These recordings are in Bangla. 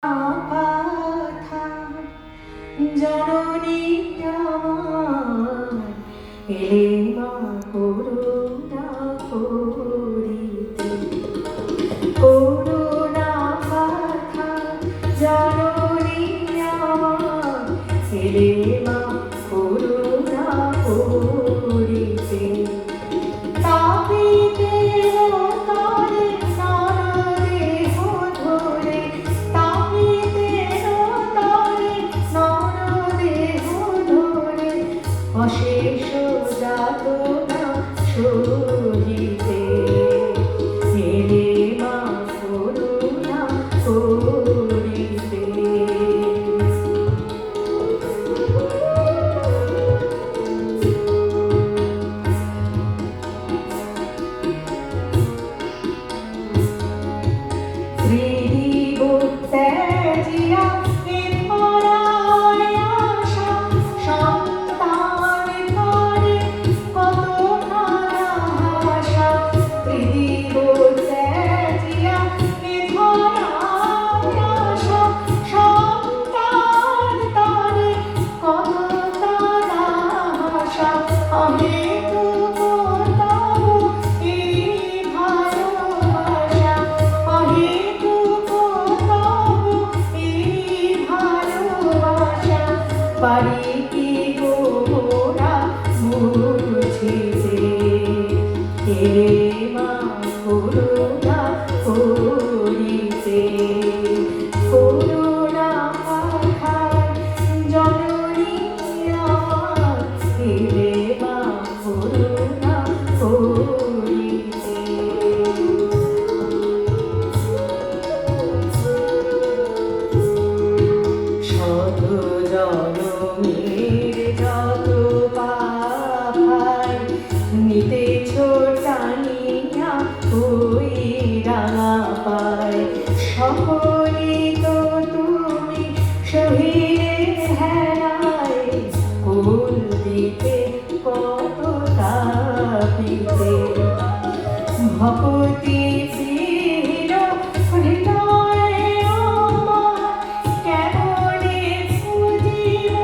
পাথা জননী আমার এলে মা করুণা করিতে করুণা পাথা জননী আমার এলে মা করুণা করিতে অশেষ যাতনা সহিতে এলে মা করুণা করিতে ত্রিদিব ত্যাজিয়া পারি কি গোরা বুঝিতে এলে মা করুণা করিতে করুণা পাখার জননী আমার এলে মা করুণা করিতে শত জনমের যত পাপাই নিতেছ টানিয়া ওই রাঙা পায় সকলে তো তুমি সহিলে হেলায় কুল দিতে কত তাপিতে ভক্তি প্রিয় হৃদয় আমার কেমনে খুঁজিব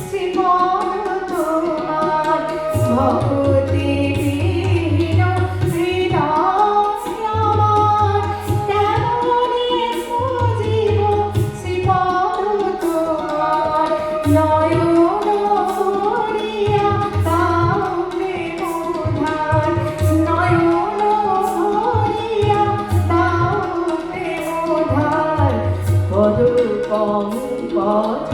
শ্রীপদ তোমার ভক্তি প্রিয় হৃদয় আমার কেমনে খুঁজিব শ্রীপদ তোমার নয়ন ভরিয়া দাও প্রেম ধার নয়ন ভরিয়া দাও প্রেম ধার পদ পঙ্কজ